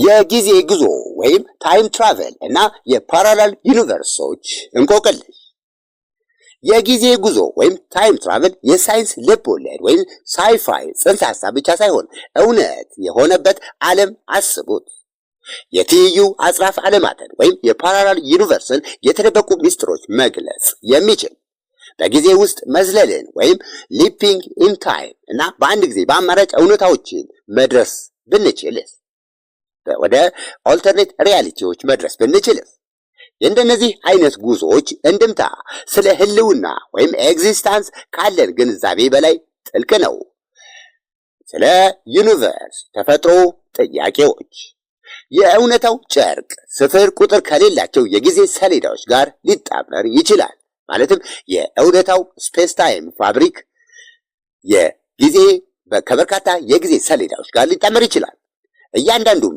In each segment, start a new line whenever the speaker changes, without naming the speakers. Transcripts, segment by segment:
የጊዜ ጉዞ ወይም ታይም ትራቨል እና የፓራላል ዩኒቨርሶች እንቆቅልሽ። የጊዜ ጉዞ ወይም ታይም ትራቨል የሳይንስ ልቦለድ ወይም ሳይፋይ ጽንሰ ሐሳብ ብቻ ሳይሆን እውነት የሆነበት ዓለም አስቡት። የትይዩ አጽራፍ ዓለማትን ወይም የፓራላል ዩኒቨርስን የተደበቁ ሚስጥሮች መግለጽ የሚችል በጊዜ ውስጥ መዝለልን ወይም ሊፒንግ ኢን ታይም እና በአንድ ጊዜ በአማራጭ እውነታዎችን መድረስ ብንችልስ? ወደ ኦልተርኔት ሪያሊቲዎች መድረስ ብንችልስ? የእንደነዚህ አይነት ጉዞዎች እንድምታ ስለ ህልውና ወይም ኤግዚስታንስ ካለን ግንዛቤ በላይ ጥልቅ ነው። ስለ ዩኒቨርስ ተፈጥሮ ጥያቄዎች የእውነታው ጨርቅ ስፍር ቁጥር ከሌላቸው የጊዜ ሰሌዳዎች ጋር ሊጣመር ይችላል። ማለትም የእውነታው ስፔስ ታይም ፋብሪክ የጊዜ ከበርካታ የጊዜ ሰሌዳዎች ጋር ሊጣመር ይችላል። እያንዳንዱም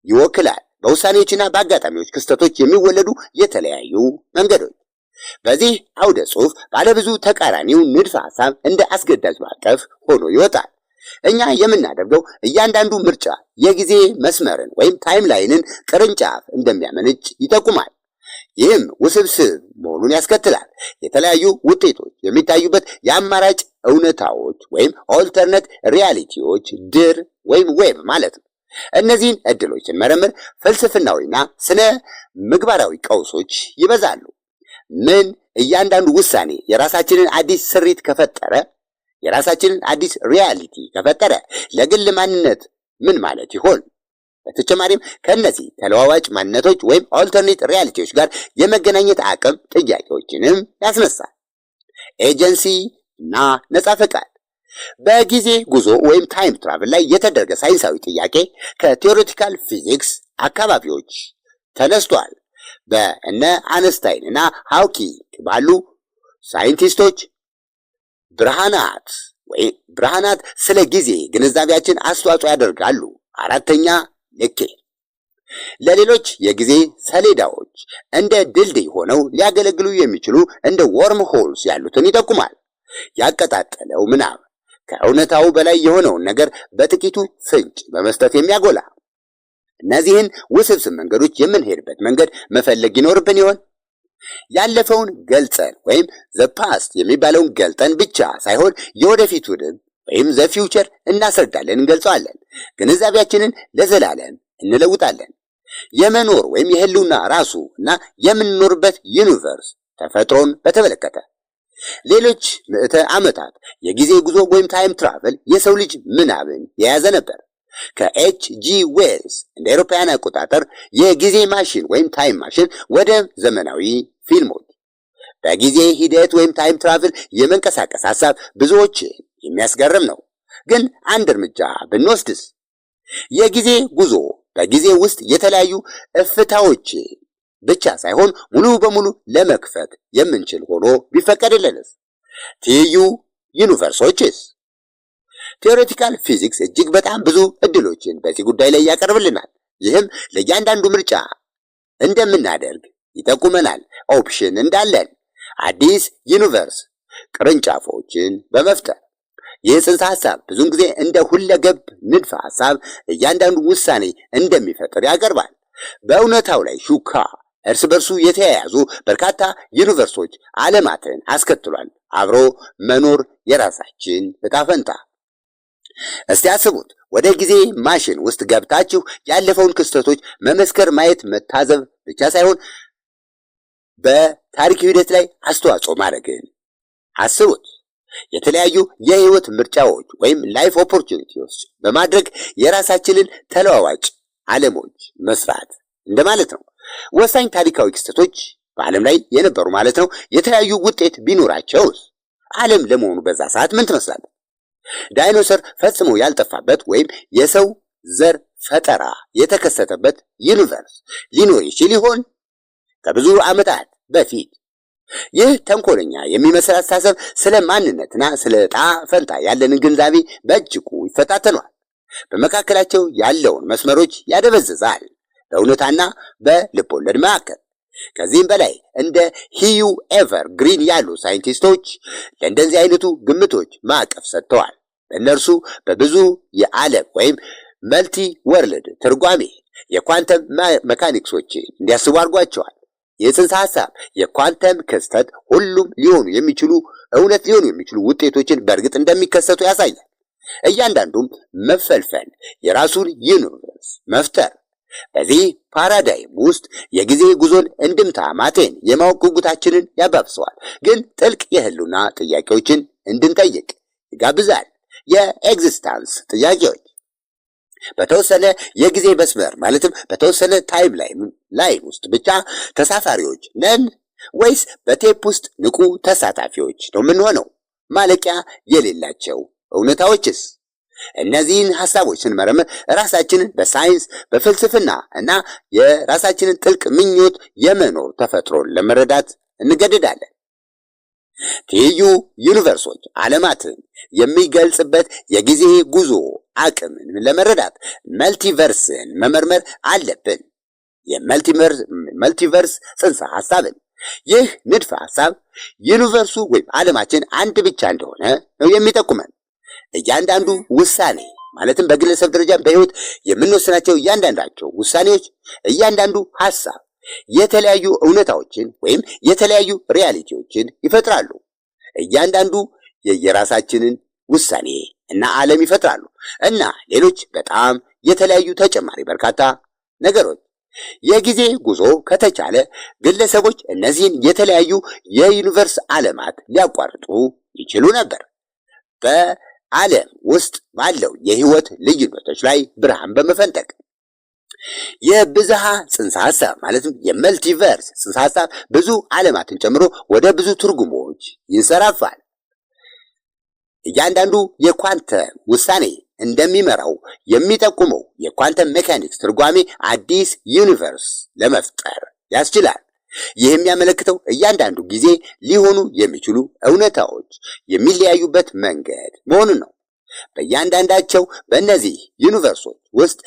ይወክላል በውሳኔዎችና በአጋጣሚዎች ክስተቶች የሚወለዱ የተለያዩ መንገዶች። በዚህ አውደ ጽሑፍ ባለብዙ ተቃራኒው ንድፈ ሐሳብ እንደ አስገዳጅ ማዕቀፍ ሆኖ ይወጣል። እኛ የምናደርገው እያንዳንዱ ምርጫ የጊዜ መስመርን ወይም ታይም ላይንን ቅርንጫፍ እንደሚያመነጭ ይጠቁማል። ይህም ውስብስብ መሆኑን ያስከትላል። የተለያዩ ውጤቶች የሚታዩበት የአማራጭ እውነታዎች ወይም ኦልተርኔት ሪያሊቲዎች ድር ወይም ዌብ ማለት ነው። እነዚህን ዕድሎች ስንመረምር ፍልስፍናዊና ስነ ምግባራዊ ቀውሶች ይበዛሉ። ምን እያንዳንዱ ውሳኔ የራሳችንን አዲስ ስሪት ከፈጠረ፣ የራሳችንን አዲስ ሪያሊቲ ከፈጠረ ለግል ማንነት ምን ማለት ይሆን? በተጨማሪም ከእነዚህ ተለዋዋጭ ማንነቶች ወይም ኦልተርኔት ሪያሊቲዎች ጋር የመገናኘት አቅም ጥያቄዎችንም ያስነሳል። ኤጀንሲ እና ነጻ ፈቃድ በጊዜ ጉዞ ወይም ታይም ትራቭል ላይ የተደረገ ሳይንሳዊ ጥያቄ ከቴዎሬቲካል ፊዚክስ አካባቢዎች ተነስቷል። በእነ አነስታይን እና ሃውኪንግ ባሉ ሳይንቲስቶች ብርሃናት ስለ ጊዜ ግንዛቤያችን አስተዋጽኦ ያደርጋሉ። አራተኛ ልኬ ለሌሎች የጊዜ ሰሌዳዎች እንደ ድልድይ ሆነው ሊያገለግሉ የሚችሉ እንደ ወርም ሆልስ ያሉትን ይጠቁማል። ያቀጣጠለው ምናብ ከእውነታው በላይ የሆነውን ነገር በጥቂቱ ፍንጭ በመስጠት የሚያጎላ። እነዚህን ውስብስብ መንገዶች የምንሄድበት መንገድ መፈለግ ይኖርብን ይሆን? ያለፈውን ገልጸን ወይም ዘ ፓስት የሚባለውን ገልጠን ብቻ ሳይሆን የወደፊቱንም ወይም ዘ ፊውቸር እናስረዳለን፣ እንገልጸዋለን። ግንዛቤያችንን ለዘላለም እንለውጣለን። የመኖር ወይም የህልውና ራሱ እና የምንኖርበት ዩኒቨርስ ተፈጥሮን በተመለከተ ሌሎች ምዕተ ዓመታት የጊዜ ጉዞ ወይም ታይም ትራቨል የሰው ልጅ ምናብን የያዘ ነበር። ከኤች ጂ ዌልስ እንደ አውሮፓውያን አቆጣጠር የጊዜ ማሽን ወይም ታይም ማሽን ወደ ዘመናዊ ፊልሞች በጊዜ ሂደት ወይም ታይም ትራቨል የመንቀሳቀስ ሐሳብ ብዙዎችን የሚያስገርም ነው። ግን አንድ እርምጃ ብንወስድስ? የጊዜ ጉዞ በጊዜ ውስጥ የተለያዩ እፍታዎች ብቻ ሳይሆን ሙሉ በሙሉ ለመክፈት የምንችል ሆኖ ቢፈቀድልንስ? ትይዩ ዩኒቨርሶችስ? ቴዎሬቲካል ፊዚክስ እጅግ በጣም ብዙ እድሎችን በዚህ ጉዳይ ላይ ያቀርብልናል። ይህም ለእያንዳንዱ ምርጫ እንደምናደርግ ይጠቁመናል። ኦፕሽን እንዳለን አዲስ ዩኒቨርስ ቅርንጫፎችን በመፍጠር ይህ ጽንሰ ሐሳብ ብዙውን ጊዜ እንደ ሁለገብ ንድፈ ሐሳብ እያንዳንዱ ውሳኔ እንደሚፈጥር ያቀርባል። በእውነታው ላይ ሹካ እርስ በርሱ የተያያዙ በርካታ ዩኒቨርሶች ዓለማትን አስከትሏል። አብሮ መኖር የራሳችን ዕጣ ፈንታ። እስቲ አስቡት፣ ወደ ጊዜ ማሽን ውስጥ ገብታችሁ ያለፈውን ክስተቶች መመስከር፣ ማየት፣ መታዘብ ብቻ ሳይሆን በታሪክ ሂደት ላይ አስተዋጽኦ ማድረግን አስቡት። የተለያዩ የህይወት ምርጫዎች ወይም ላይፍ ኦፖርቹኒቲዎች በማድረግ የራሳችንን ተለዋዋጭ ዓለሞች መስራት እንደማለት ነው። ወሳኝ ታሪካዊ ክስተቶች በዓለም ላይ የነበሩ ማለት ነው። የተለያዩ ውጤት ቢኖራቸውስ ዓለም ለመሆኑ በዛ ሰዓት ምን ትመስላለች? ዳይኖሰር ፈጽሞ ያልጠፋበት ወይም የሰው ዘር ፈጠራ የተከሰተበት ዩኒቨርስ ሊኖር ይችል ይሆን? ከብዙ ዓመታት በፊት ይህ ተንኮለኛ የሚመስል አስተሳሰብ ስለ ማንነትና ስለ ዕጣ ፈንታ ያለንን ግንዛቤ በእጅጉ ይፈታተኗል። በመካከላቸው ያለውን መስመሮች ያደበዝዛል፣ በእውነታና በልቦለድ መካከል። ከዚህም በላይ እንደ ሂዩ ኤቨር ግሪን ያሉ ሳይንቲስቶች ለእንደዚህ አይነቱ ግምቶች ማዕቀፍ ሰጥተዋል። በእነርሱ በብዙ የዓለም ወይም መልቲ ወርልድ ትርጓሜ የኳንተም መካኒክሶችን እንዲያስቡ አድርጓቸዋል። የጽንሰ ሐሳብ የኳንተም ክስተት ሁሉም እውነት ሊሆኑ የሚችሉ ውጤቶችን በእርግጥ እንደሚከሰቱ ያሳያል። እያንዳንዱም መፈልፈል የራሱን ዩኒቨርስ መፍጠር። በዚህ ፓራዳይም ውስጥ የጊዜ ጉዞን እንድምታ ማጤን የማወቅ ጉጉታችንን ያባብሰዋል፣ ግን ጥልቅ የህልውና ጥያቄዎችን እንድንጠይቅ ይጋብዛል። የኤግዚስታንስ ጥያቄዎች በተወሰነ የጊዜ መስመር ማለትም በተወሰነ ታይም ላይን ውስጥ ብቻ ተሳፋሪዎች ነን ወይስ በቴፕ ውስጥ ንቁ ተሳታፊዎች ነው የምንሆነው? ማለቂያ የሌላቸው እውነታዎችስ? እነዚህን ሐሳቦች ስንመረምር ራሳችንን በሳይንስ በፍልስፍና እና የራሳችንን ጥልቅ ምኞት የመኖር ተፈጥሮን ለመረዳት እንገደዳለን። ትይዩ ዩኒቨርሶች ዓለማትን የሚገልጽበት የጊዜ ጉዞ አቅምን ለመረዳት መልቲቨርስን መመርመር አለብን። የመልቲቨርስ ጽንሰ ሐሳብን ይህ ንድፈ ሐሳብ ዩኒቨርሱ ወይም ዓለማችን አንድ ብቻ እንደሆነ ነው የሚጠቁመን። እያንዳንዱ ውሳኔ ማለትም በግለሰብ ደረጃ በህይወት የምንወስናቸው እያንዳንዳቸው ውሳኔዎች፣ እያንዳንዱ ሐሳብ የተለያዩ እውነታዎችን ወይም የተለያዩ ሪያሊቲዎችን ይፈጥራሉ። እያንዳንዱ የየራሳችንን ውሳኔ እና ዓለም ይፈጥራሉ እና ሌሎች በጣም የተለያዩ ተጨማሪ በርካታ ነገሮች። የጊዜ ጉዞ ከተቻለ ግለሰቦች እነዚህን የተለያዩ የዩኒቨርስ ዓለማት ሊያቋርጡ ይችሉ ነበር። በዓለም ውስጥ ባለው የህይወት ልዩነቶች ላይ ብርሃን በመፈንጠቅ የብዝሃ ጽንሰ ሐሳብ ማለትም የመልቲቨርስ ጽንሰ ሐሳብ ብዙ ዓለማትን ጨምሮ ወደ ብዙ ትርጉሞች ይንሰራፋል። እያንዳንዱ የኳንተም ውሳኔ እንደሚመራው የሚጠቁመው የኳንተም ሜካኒክስ ትርጓሜ አዲስ ዩኒቨርስ ለመፍጠር ያስችላል። ይህ የሚያመለክተው እያንዳንዱ ጊዜ ሊሆኑ የሚችሉ እውነታዎች የሚለያዩበት መንገድ መሆኑን ነው። በእያንዳንዳቸው በእነዚህ ዩኒቨርሶች ውስጥ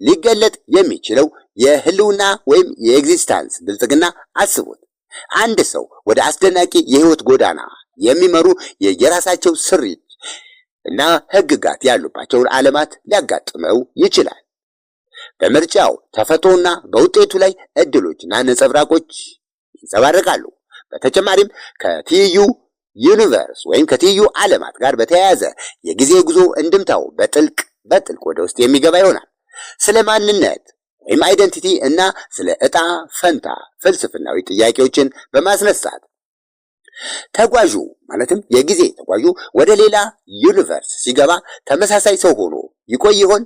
ሊገለጥ የሚችለው የህልውና ወይም የኤግዚስታንስ ብልጽግና አስቡት። አንድ ሰው ወደ አስደናቂ የህይወት ጎዳና የሚመሩ የራሳቸው ስሪት እና ህግጋት ያሉባቸውን ዓለማት ሊያጋጥመው ይችላል። በምርጫው ተፈጥሮና በውጤቱ ላይ እድሎችና ነጸብራቆች ይንጸባረቃሉ። በተጨማሪም ከትይዩ ዩኒቨርስ ወይም ከትይዩ ዓለማት ጋር በተያያዘ የጊዜ ጉዞ እንድምታው በጥልቅ ወደ ውስጥ የሚገባ ይሆናል። ስለ ማንነት ወይም አይደንቲቲ እና ስለ ዕጣ ፈንታ ፍልስፍናዊ ጥያቄዎችን በማስነሳት ተጓዡ ማለትም የጊዜ ተጓዡ ወደ ሌላ ዩኒቨርስ ሲገባ ተመሳሳይ ሰው ሆኖ ይቆይ ይሆን?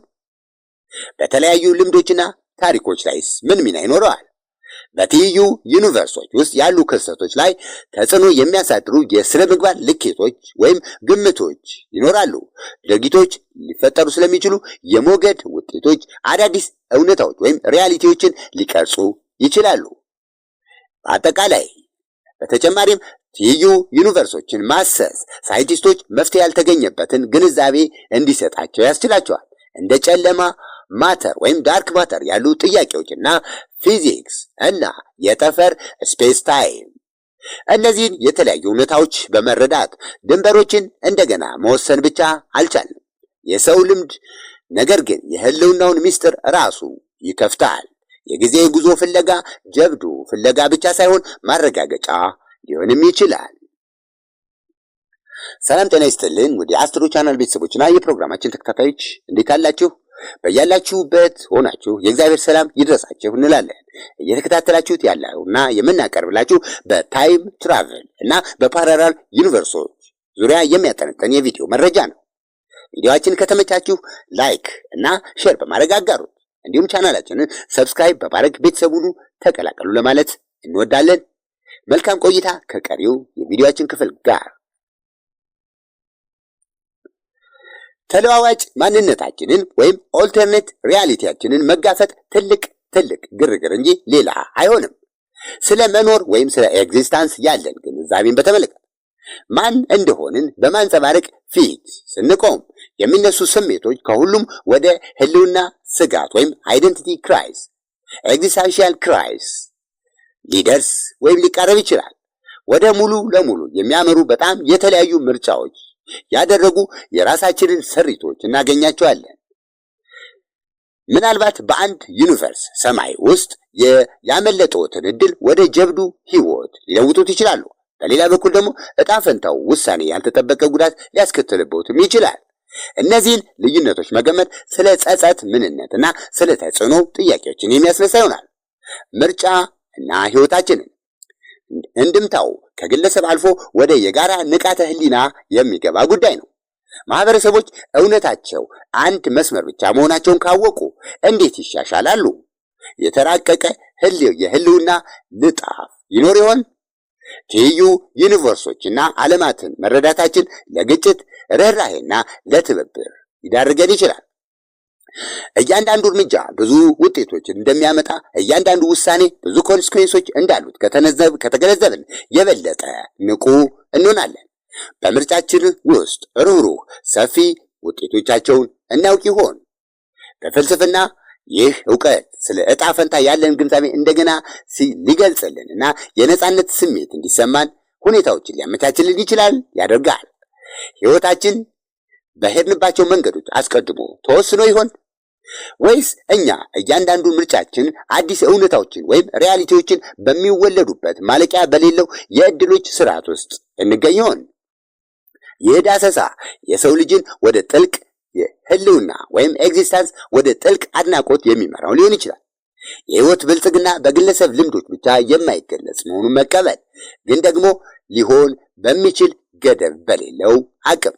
በተለያዩ ልምዶችና ታሪኮች ላይስ ምን ሚና ይኖረዋል? በትይዩ ዩኒቨርሶች ውስጥ ያሉ ክስተቶች ላይ ተጽዕኖ የሚያሳድሩ የስነ ምግባር ልኬቶች ወይም ግምቶች ይኖራሉ። ድርጊቶች ሊፈጠሩ ስለሚችሉ የሞገድ ውጤቶች አዳዲስ እውነታዎች ወይም ሪያሊቲዎችን ሊቀርጹ ይችላሉ። በተጨማሪም ትይዩ ዩኒቨርሶችን ማሰስ ሳይንቲስቶች መፍትሄ ያልተገኘበትን ግንዛቤ እንዲሰጣቸው ያስችላቸዋል። እንደ ጨለማ ማተር ወይም ዳርክ ማተር ያሉ ጥያቄዎችና ፊዚክስ እና የጠፈር ስፔስ ታይም። እነዚህን የተለያዩ እውነታዎች በመረዳት ድንበሮችን እንደገና መወሰን ብቻ አልቻልንም። የሰው ልምድ ነገር ግን የህልውናውን ምስጢር ራሱ ይከፍታል። የጊዜ ጉዞ ፍለጋ ጀብዱ ፍለጋ ብቻ ሳይሆን ማረጋገጫ ሊሆንም ይችላል። ሰላም ጤና ይስጥልን ወደ አስትሮ ቻናል ቤተሰቦችና የፕሮግራማችን ተከታታዮች እንዴት አላችሁ? በያላችሁበት ሆናችሁ የእግዚአብሔር ሰላም ይድረሳችሁ እንላለን። እየተከታተላችሁት ያለውና የምናቀርብላችሁ በታይም ትራቨል እና በፓራላል ዩኒቨርሶች ዙሪያ የሚያጠነጥን የቪዲዮ መረጃ ነው። ቪዲዮአችን ከተመቻችሁ ላይክ እና ሼር በማድረግ አጋሩት። እንዲሁም ቻናላችንን ሰብስክራይብ በማድረግ ቤተሰቡን ተቀላቀሉ ለማለት እንወዳለን። መልካም ቆይታ ከቀሪው የቪዲዮአችን ክፍል ጋር። ተለዋዋጭ ማንነታችንን ወይም ኦልተርኔት ሪያሊቲያችንን መጋፈጥ ትልቅ ግርግር እንጂ ሌላ አይሆንም። ስለ መኖር ወይም ስለ ኤግዚስታንስ ያለን ግንዛቤን በተመለከተ ማን እንደሆንን በማንጸባረቅ ፊት ስንቆም የሚነሱ ስሜቶች ከሁሉም ወደ ህልውና ስጋት ወይም አይደንቲቲ ክራይስ፣ ኤግዚስታንሻል ክራይስ ሊደርስ ወይም ሊቃረብ ይችላል። ወደ ሙሉ ለሙሉ የሚያመሩ በጣም የተለያዩ ምርጫዎች ያደረጉ የራሳችንን ስሪቶች እናገኛቸዋለን። ምናልባት በአንድ ዩኒቨርስ ሰማይ ውስጥ ያመለጠዎትን እድል ወደ ጀብዱ ህይወት ሊለውጡት ይችላሉ። በሌላ በኩል ደግሞ እጣ ፈንታው ውሳኔ ያልተጠበቀ ጉዳት ሊያስከትልበትም ይችላል። እነዚህን ልዩነቶች መገመት ስለ ጸጸት ምንነትና ስለ ተጽዕኖ ጥያቄዎችን የሚያስነሳ ይሆናል። ምርጫ እና ህይወታችንን እንድምታው ከግለሰብ አልፎ ወደ የጋራ ንቃተ ህሊና የሚገባ ጉዳይ ነው። ማህበረሰቦች እውነታቸው አንድ መስመር ብቻ መሆናቸውን ካወቁ እንዴት ይሻሻላሉ? የተራቀቀ የህልውና ንጣፍ ይኖር ይሆን? ትይዩ ዩኒቨርሶችና ዓለማትን መረዳታችን ለግጭት፣ ርህራሄና ለትብብር ይዳርገን ይችላል። እያንዳንዱ እርምጃ ብዙ ውጤቶችን እንደሚያመጣ፣ እያንዳንዱ ውሳኔ ብዙ ኮንሲኩዌንሶች እንዳሉት ከተገነዘብን የበለጠ ንቁ እንሆናለን። በምርጫችን ውስጥ ሩህሩህ ሰፊ ውጤቶቻቸውን እናውቅ ይሆን? በፍልስፍና ይህ ዕውቀት ስለ ዕጣ ፈንታ ያለን ግንዛቤ እንደገና ሊገልጽልን እና የነጻነት ስሜት እንዲሰማን ሁኔታዎችን ሊያመቻችልን ያደርጋል። ሕይወታችን በሄድንባቸው መንገዶች አስቀድሞ ተወስኖ ይሆን? ወይስ እኛ እያንዳንዱ ምርጫችን አዲስ እውነታዎችን ወይም ሪያሊቲዎችን በሚወለዱበት ማለቂያ በሌለው የዕድሎች ስርዓት ውስጥ እንገኝ ይሆን? ይህ ዳሰሳ የሰው ልጅን ወደ ጥልቅ የህልውና ወይም ኤግዚስተንስ ወደ ጥልቅ አድናቆት የሚመራው ሊሆን ይችላል። የህይወት ብልጽግና በግለሰብ ልምዶች ብቻ የማይገለጽ መሆኑን መቀበል፣ ግን ደግሞ ሊሆን በሚችል ገደብ በሌለው አቅም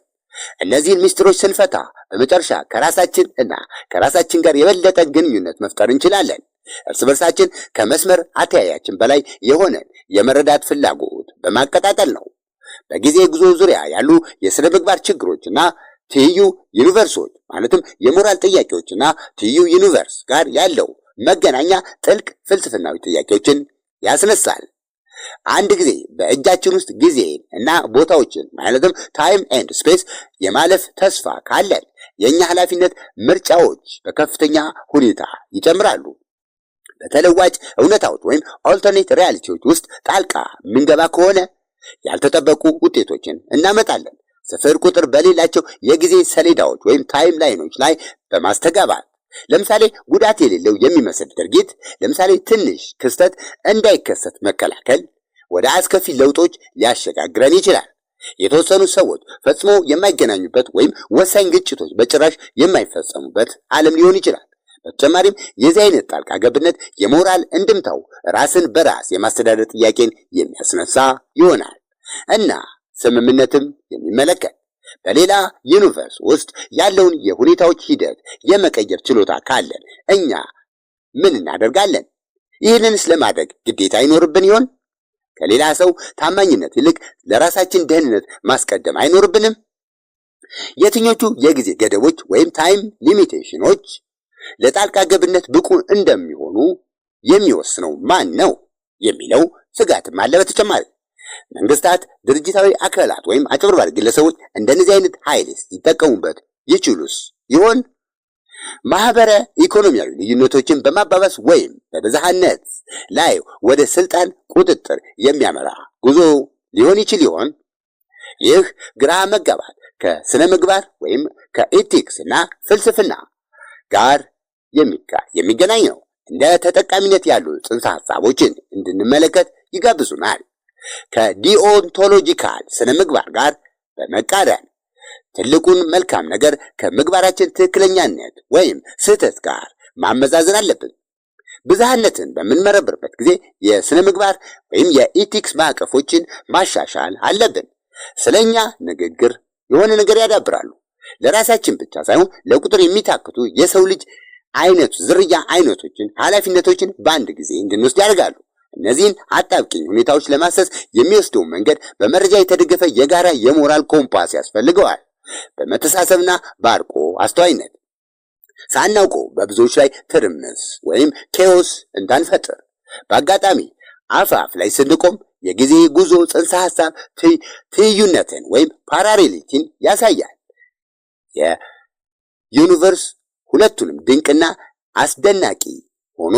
እነዚህን ምስጢሮች ስንፈታ በመጨረሻ ከራሳችን እና ከራሳችን ጋር የበለጠ ግንኙነት መፍጠር እንችላለን። እርስ በርሳችን ከመስመር አተያያችን በላይ የሆነን የመረዳት ፍላጎት በማቀጣጠል ነው። በጊዜ ጉዞ ዙሪያ ያሉ የሥነ ምግባር ችግሮችና ትይዩ ዩኒቨርሶች ማለትም የሞራል ጥያቄዎችና ትይዩ ዩኒቨርስ ጋር ያለው መገናኛ ጥልቅ ፍልስፍናዊ ጥያቄዎችን ያስነሳል። አንድ ጊዜ በእጃችን ውስጥ ጊዜን እና ቦታዎችን ማለትም ታይም ኤንድ ስፔስ የማለፍ ተስፋ ካለን የኛ ኃላፊነት ምርጫዎች በከፍተኛ ሁኔታ ይጨምራሉ። በተለዋጭ እውነታዎች ወይም ኦልተርኔት ሪያሊቲዎች ውስጥ ጣልቃ ምንገባ ከሆነ ያልተጠበቁ ውጤቶችን እናመጣለን። ስፍር ቁጥር በሌላቸው የጊዜ ሰሌዳዎች ወይም ታይም ላይኖች ላይ በማስተጋባት ለምሳሌ ጉዳት የሌለው የሚመስል ድርጊት፣ ለምሳሌ ትንሽ ክስተት እንዳይከሰት መከላከል ወደ አስከፊ ለውጦች ሊያሸጋግረን ይችላል። የተወሰኑ ሰዎች ፈጽሞ የማይገናኙበት ወይም ወሳኝ ግጭቶች በጭራሽ የማይፈጸሙበት ዓለም ሊሆን ይችላል። በተጨማሪም የዚህ አይነት ጣልቃ ገብነት የሞራል እንድምታው ራስን በራስ የማስተዳደር ጥያቄን የሚያስነሳ ይሆናል እና ስምምነትም የሚመለከት በሌላ ዩኒቨርስ ውስጥ ያለውን የሁኔታዎች ሂደት የመቀየር ችሎታ ካለን እኛ ምን እናደርጋለን? ይህንንስ ለማድረግ ግዴታ አይኖርብን ይሆን? ከሌላ ሰው ታማኝነት ይልቅ ለራሳችን ደህንነት ማስቀደም አይኖርብንም? የትኞቹ የጊዜ ገደቦች ወይም ታይም ሊሚቴሽኖች ለጣልቃ ገብነት ብቁ እንደሚሆኑ የሚወስነው ማን ነው የሚለው ስጋትም አለ። በተጨማሪ መንግስታት፣ ድርጅታዊ አካላት ወይም አጭበርባሪ ግለሰቦች እንደነዚህ አይነት ኃይልስ ሊጠቀሙበት ይችሉስ ይሆን? ማህበረ ኢኮኖሚያዊ ልዩነቶችን በማባባስ ወይም በብዝሃነት ላይ ወደ ስልጣን ቁጥጥር የሚያመራ ጉዞ ሊሆን ይችል ይሆን? ይህ ግራ መጋባት ከስነ ምግባር ወይም ከኤቲክስ እና ፍልስፍና ጋር የሚገናኝ ነው። እንደ ተጠቃሚነት ያሉ ጽንሰ ሐሳቦችን እንድንመለከት ይጋብዙናል። ከዲኦንቶሎጂካል ስነ ምግባር ጋር በመቃረን ትልቁን መልካም ነገር ከምግባራችን ትክክለኛነት ወይም ስህተት ጋር ማመዛዘን አለብን። ብዝሃነትን በምንመረምርበት ጊዜ የስነ ምግባር ወይም የኢቲክስ ማዕቀፎችን ማሻሻል አለብን። ስለኛ ንግግር የሆነ ነገር ያዳብራሉ። ለራሳችን ብቻ ሳይሆን ለቁጥር የሚታክቱ የሰው ልጅ አይነቱ ዝርያ አይነቶችን ኃላፊነቶችን በአንድ ጊዜ እንድንወስድ ያደርጋሉ። እነዚህን አጣብቂኝ ሁኔታዎች ለማሰስ የሚወስደው መንገድ በመረጃ የተደገፈ የጋራ የሞራል ኮምፓስ ያስፈልገዋል። በመተሳሰብና በአርቆ አስተዋይነት ሳናውቀው በብዙዎች ላይ ትርምስ ወይም ኬዎስ እንዳንፈጥር በአጋጣሚ አፋፍ ላይ ስንቆም የጊዜ ጉዞ ጽንሰ ሐሳብ ትይዩነትን ወይም ፓራሌሊቲን ያሳያል። የዩኒቨርስ ሁለቱንም ድንቅና አስደናቂ ሆኖ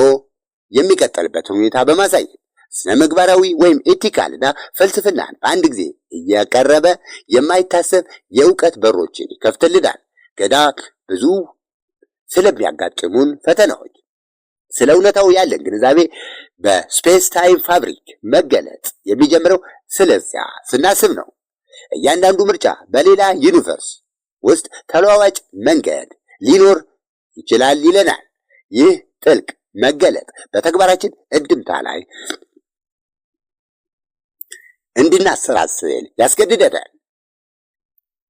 የሚቀጥልበትን ሁኔታ በማሳየት ስነ ምግባራዊ ወይም ኤቲካልና ፍልስፍናን በአንድ ጊዜ እያቀረበ የማይታሰብ የእውቀት በሮችን ይከፍትልናል። ገዳ ብዙ ስለሚያጋጥሙን ፈተናዎች፣ ስለ እውነታው ያለን ግንዛቤ በስፔስ ታይም ፋብሪክ መገለጥ የሚጀምረው ስለዚያ ስናስብ ነው። እያንዳንዱ ምርጫ በሌላ ዩኒቨርስ ውስጥ ተለዋዋጭ መንገድ ሊኖር ይችላል ይለናል። ይህ ጥልቅ መገለጥ በተግባራችን እንድምታ ላይ እንድናሰላስል ያስገድደናል።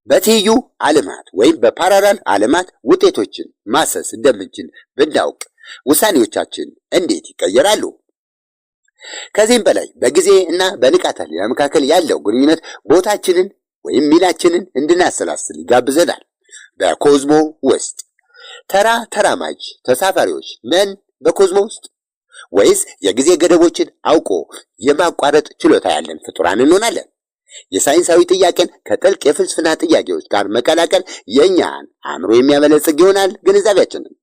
በትይዩ ዓለማት ወይም በፓራላል ዓለማት ውጤቶችን ማሰስ እንደምንችል ብናውቅ ውሳኔዎቻችን እንዴት ይቀየራሉ? ከዚህም በላይ በጊዜ እና በንቃተ ህሊና መካከል ያለው ግንኙነት ቦታችንን ወይም ሚናችንን እንድናሰላስል ይጋብዘናል። በኮዝሞ ውስጥ ተራ ተራማጅ ተሳፋሪዎች ነን በኮዝሞ ውስጥ ወይስ የጊዜ ገደቦችን አውቆ የማቋረጥ ችሎታ ያለን ፍጡራን እንሆናለን? የሳይንሳዊ ጥያቄን ከጥልቅ የፍልስፍና ጥያቄዎች ጋር መቀላቀል የእኛን አእምሮ የሚያበለጽግ ይሆናል። ግንዛቤያችንን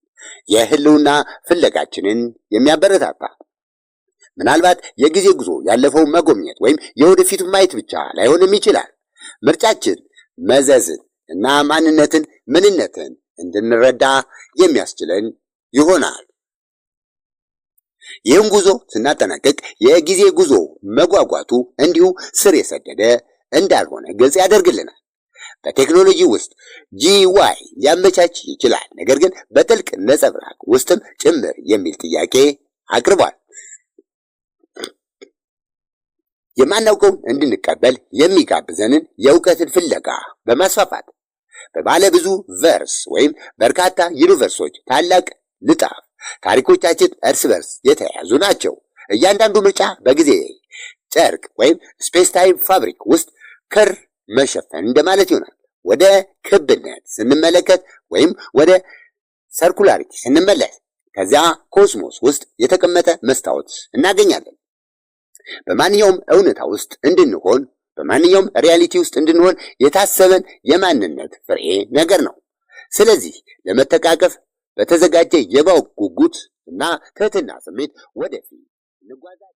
የህልውና ፍለጋችንን የሚያበረታታ ምናልባት የጊዜ ጉዞ ያለፈውን መጎብኘት ወይም የወደፊቱን ማየት ብቻ ላይሆንም ይችላል። ምርጫችን መዘዝን እና ምንነትን እንድንረዳ የሚያስችለን ይሆናል። ይህም ጉዞ ስናጠናቀቅ የጊዜ ጉዞ መጓጓቱ እንዲሁ ስር የሰደደ እንዳልሆነ ግልጽ ያደርግልናል። በቴክኖሎጂ ውስጥ GY ሊያመቻች ይችላል፣ ነገር ግን በጥልቅ ነጸብራቅ ውስጥም ጭምር የሚል ጥያቄ አቅርቧል። የማናውቀውን እንድንቀበል የሚጋብዘንን የእውቀትን ፍለጋ በማስፋፋት በባለ ብዙ ቨርስ ወይም በርካታ ዩኒቨርሶች ታላቅ ልጣፍ ታሪኮቻችን እርስ በርስ የተያያዙ ናቸው። እያንዳንዱ ምርጫ በጊዜ ጨርቅ ወይም ስፔስ ታይም ፋብሪክ ውስጥ ክር መሸፈን እንደማለት ይሆናል። ወደ ክብነት ስንመለከት ወይም ወደ ሰርኩላሪቲ ስንመለስ ከዚያ ኮስሞስ ውስጥ የተቀመጠ መስታወት እናገኛለን። በማንኛውም እውነታ ውስጥ እንድንሆን በማንኛውም ሪያሊቲ ውስጥ እንድንሆን የታሰበን የማንነት ፍሬ ነገር ነው። ስለዚህ ለመተቃቀፍ በተዘጋጀ የማወቅ ጉጉት እና ትህትና ስሜት ወደፊት